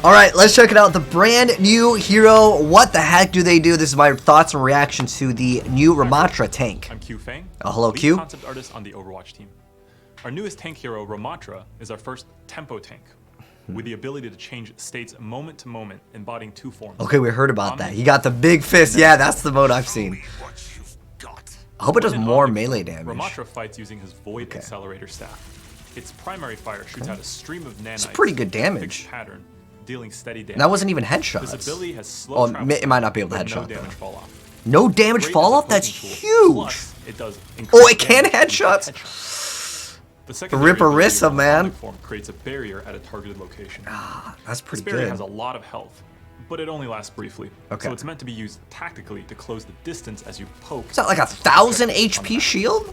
Alright, let's check it out. The brand new hero. What the heck do they do? This is my thoughts and reactions to the new Ramattra tank. I'm Q Fang. Oh, hello, Q. Concept artist on the Overwatch team. Our newest tank hero, Ramattra, is our first tempo tank with the ability to change states moment to moment, embodying two forms. Okay, we heard about that. He got the big fist. Yeah, that's the mode I've seen. I hope it does more melee damage. Ramattra fights using his Void Accelerator staff. Its primary fire shoots out a stream of nanites. It's pretty good damage. Pattern, dealing steady damage. And that wasn't even headshots. This ability has slow travel, it might not be able to headshot no damage fall off. No damage fall off? That's huge. Plus, it does oh, it can headshots? The second Ripperissa, man. Form creates a barrier at a targeted location. Ah, that's pretty this barrier good. Has a lot of health, but it only lasts briefly. Okay. So it's meant to be used tactically to close the distance as you poke. Is that like 1,000 HP shield?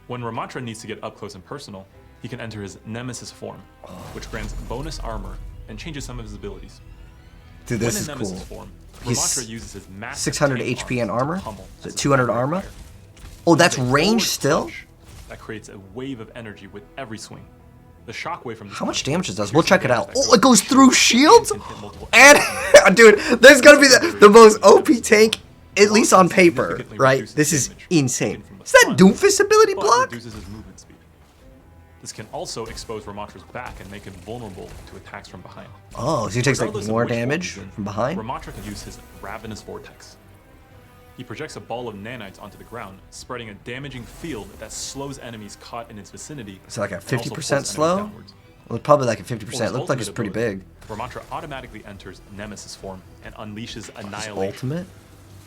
When Ramattra needs to get up close and personal, he can enter his Nemesis form, which grants bonus armor and changes some of his abilities. Dude, this is cool. Form, Ramattra uses his 600 HP and armor? Is it 200 armor? Oh, that's range still? That creates a wave of energy with every swing. The shockwave from this. How much damage it does? We'll check it out. Oh, it goes through shields? And, dude, this is gonna be the most OP tank, at least on paper, right? This is insane. Is that Doomfist ability block? Reduces his movement speed. This can also expose Ramattra's back and make him vulnerable to attacks from behind. Oh, so he takes like more damage from behind? Ramattra can use his Ravenous Vortex. He projects a ball of nanites onto the ground, spreading a damaging field that slows enemies caught in its vicinity. Is it like a 50% slow? Well, probably like a 50%. It looked like it's pretty big. Ramattra automatically enters Nemesis form and unleashes Annihilation. Ultimate?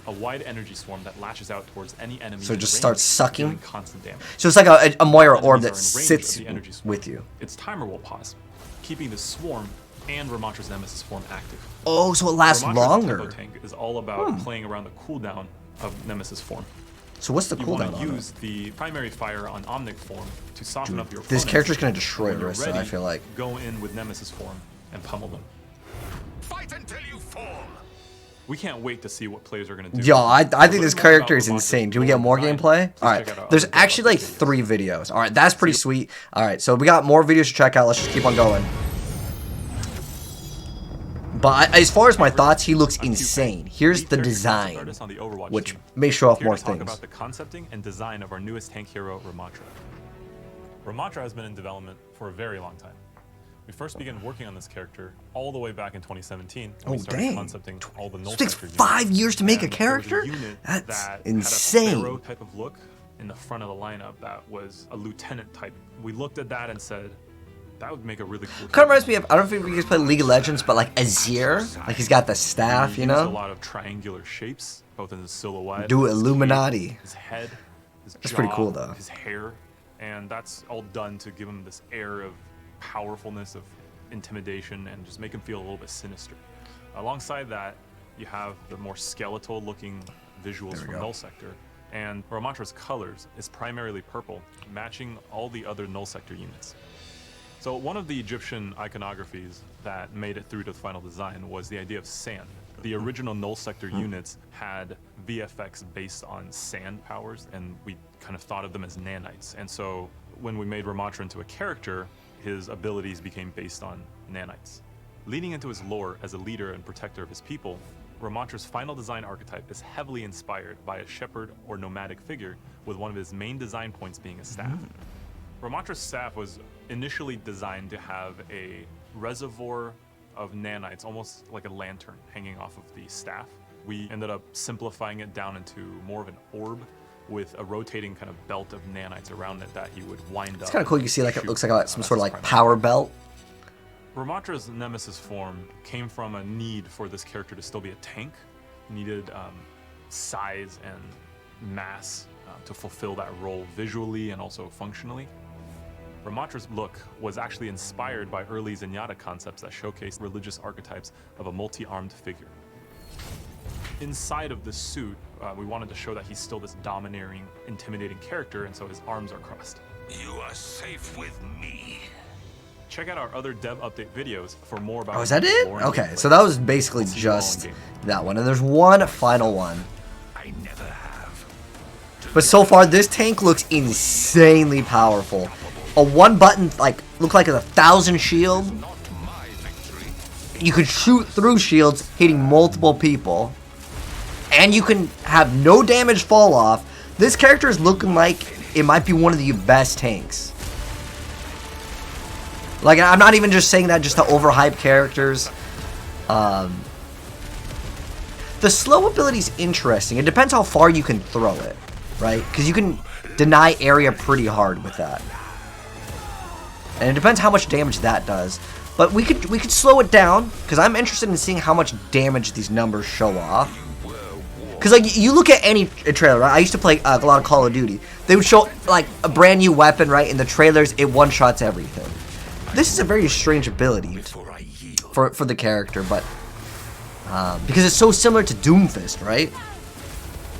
A wide energy swarm that lashes out towards any enemy. So it just starts sucking? Constant damage. So it's like a Moira orb that sits with you. Its timer will pause, keeping the swarm and Ramattra's Nemesis form active. Oh, so it lasts longer. Tempo tank is all about playing around the cooldown of Nemesis form. So what's the cooldown on it? You want to use the primary fire on Omnic form to soften up your opponent. This character's gonna destroy Orisa, I feel like. Go in with Nemesis form and pummel them. Fight until you fall. We can't wait to see what players are gonna do. Yo, I think this character is insane. Do we get more gameplay? Alright, there's actually like 3 videos. Alright, that's pretty sweet. Alright, so we got more videos to check out. Let's just keep on going. But as far as my thoughts, he looks insane. Here's the design, which may show off more things. About the concepting and design of our newest tank hero, Ramattra. Ramattra has been in development for a very long time. We first began working on this character all the way back in 2017. When we started concepting all the null it takes sector 5 years to make a character? That's insane. Had a pharaoh type of look in the front of the lineup that was a lieutenant type. We looked at that and said, that would make a really cool. Kind of reminds me of, I don't know if you guys play League of Legends, but like Azir, like he's got the staff, you know? A lot of triangular shapes, both in his silhouette. Do Illuminati. His head, his that's jaw, pretty cool though. His hair, and that's all done to give him this air of powerfulness, of intimidation, and just make him feel a little bit sinister. Alongside that, you have the more skeletal-looking visuals from Null Sector, and Ramattra's colors is primarily purple, matching all the other Null Sector units. So one of the Egyptian iconographies that made it through to the final design was the idea of sand. The original Null Sector units had VFX based on sand powers, and we kind of thought of them as nanites. And so when we made Ramattra into a character, his abilities became based on nanites. Leading into his lore as a leader and protector of his people, Ramattra's final design archetype is heavily inspired by a shepherd or nomadic figure, with one of his main design points being a staff. Ramattra's staff was initially designed to have a reservoir of nanites, almost like a lantern hanging off of the staff. We ended up simplifying it down into more of an orb with a rotating kind of belt of nanites around it that he would wind up. It's kind of cool. You see, like it looks like some sort of like power belt. Ramattra's Nemesis form came from a need for this character to still be a tank. He needed size and mass to fulfill that role visually and also functionally. Ramattra's look was actually inspired by early Zenyatta concepts that showcased religious archetypes of a multi-armed figure. Inside of this suit, we wanted to show that he's still this domineering, intimidating character, and so his arms are crossed. You are safe with me. Check out our other dev update videos for more about. Oh, is that it? Okay, so that was basically just that one, and there's one final one. I never have. But so far, this tank looks insanely powerful. A one button, like, look like a 1,000 shield. You could shoot through shields, hitting multiple people. And you can have no damage fall off. This character is looking like it might be one of the best tanks. Like, I'm not even just saying that just to overhype characters. The slow ability is interesting. It depends how far you can throw it, right? Because you can deny area pretty hard with that. And it depends how much damage that does. But we could slow it down, because I'm interested in seeing how much damage these numbers show off. Because, like, you look at any trailer, right? I used to play a lot of Call of Duty. They would show, like, a brand new weapon, right? In the trailers, it one-shots everything. This is a very strange ability for the character, but... because it's so similar to Doomfist, right?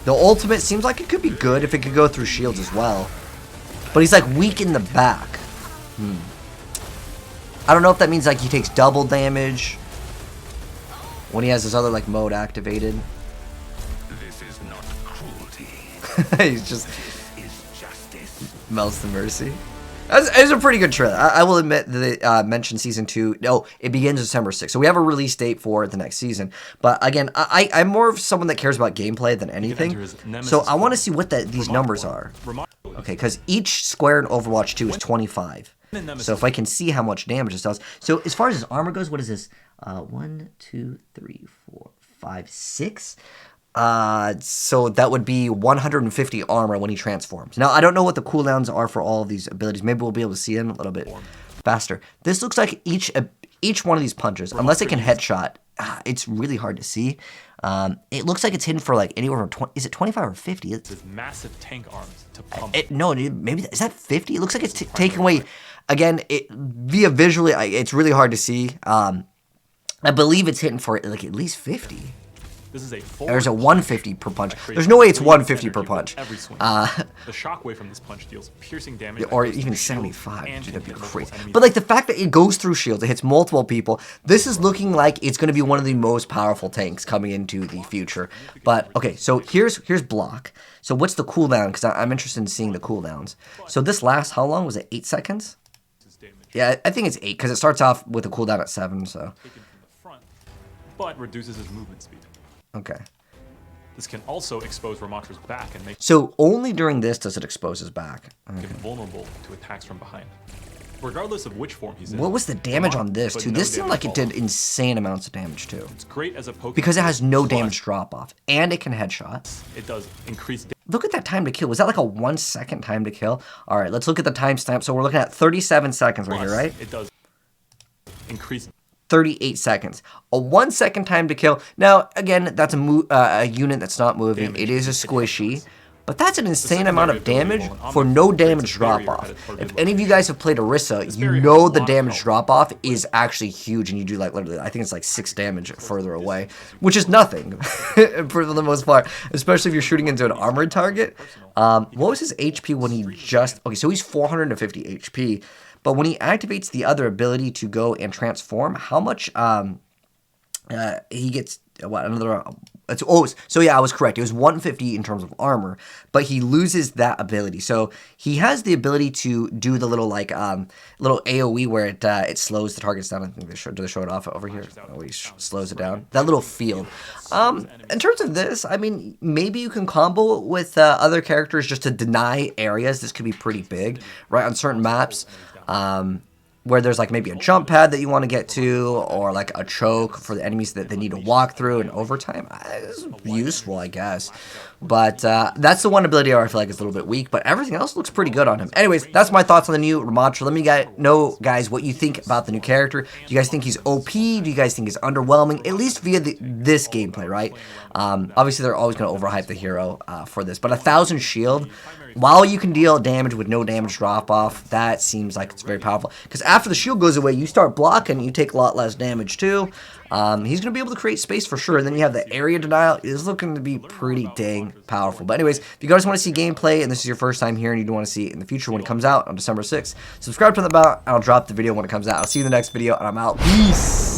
The ultimate seems like it could be good if it could go through shields as well. But he's, like, weak in the back. I don't know if that means, like, he takes double damage when he has this other, like, mode activated. This is not cruelty. He's just melts the mercy. It's a pretty good trailer. I will admit that they mentioned season 2. No, it begins December 6th. So we have a release date for the next season. But again, I'm more of someone that cares about gameplay than anything. So I want to see what these numbers are. Okay, because each square in Overwatch 2 is 25. So if I can see how much damage this does. So as far as his armor goes, what is this? 1, 2, 3, 4, 5, 6. So that would be 150 armor when he transforms. Now, I don't know what the cooldowns are for all of these abilities. Maybe we'll be able to see them a little bit faster. This looks like each one of these punches, unless it can headshot, it's really hard to see. It looks like it's hidden for like anywhere from 20, is it 25 or 50? It's massive tank arms to pump. No, maybe, is that 50? It looks like it's taking away, again, via visually, it's really hard to see. I believe it's hitting for like at least 50. This is There's a 150 per punch. There's no way it's 150 per punch. The shockwave from this punch deals piercing damage. Or even 75. Dude, that'd be crazy. But like the fact that it goes through shields, it hits multiple people. This is looking like it's going to be one of the most powerful tanks coming into the future. But okay, so here's block. So what's the cooldown? Because I'm interested in seeing the cooldowns. So this lasts how long? Was it 8 seconds? Yeah, I think it's 8 because it starts off with a cooldown at 7. So. But reduces his movement speed. Okay. This can also expose Ramattra's back and make so only during this does it expose his back. him vulnerable to attacks from behind. Regardless of which form he's in. What was the damage on this too? This seemed like it did insane amounts of damage too. It's great as a Pokemon because it has no damage drop off and it can headshot. It does increase. Look at that time to kill. Was that like a 1 second time to kill? All right, let's look at the timestamp. So we're looking at 37 seconds right here, right? It does increase. 38 seconds. A 1 second time to kill. Now, again, that's a unit that's not moving. It is a squishy. But that's an insane amount of damage for no damage drop-off. If any of you guys have played Orisa, you know the damage drop-off is actually huge. And you do, like, literally, I think it's like 6 damage further away. Which is nothing, for the most part. Especially if you're shooting into an armored target. What was his HP when he just... Okay, so he's 450 HP. But when he activates the other ability to go and transform, how much he gets? What another? So yeah, I was correct. It was 150 in terms of armor, but he loses that ability. So he has the ability to do the little like little AOE where it slows the targets down. I think they show it off over here. Oh, he slows it down. That little field. In terms of this, I mean, maybe you can combo with other characters just to deny areas. This could be pretty big, right? On certain maps. Where there's like maybe a jump pad that you want to get to, or like a choke for the enemies that they need to walk through in overtime. It's useful, I guess. But that's the one ability where I feel like is a little bit weak, but everything else looks pretty good on him. Anyways, that's my thoughts on the new Ramattra. Let me know, guys, what you think about the new character. Do you guys think he's OP? Do you guys think he's underwhelming? At least via this gameplay, right? Obviously, they're always going to overhype the hero for this, but 1,000 shield, while you can deal damage with no damage drop-off, that seems like it's very powerful. Because after the shield goes away, you start blocking, you take a lot less damage too. He's going to be able to create space for sure. And then you have the area denial. It's looking to be pretty dang powerful. But anyways, if you guys want to see gameplay, and this is your first time here, and you do want to see it in the future when it comes out on December 6th, subscribe to the bell, and I'll drop the video when it comes out. I'll see you in the next video, and I'm out. Peace!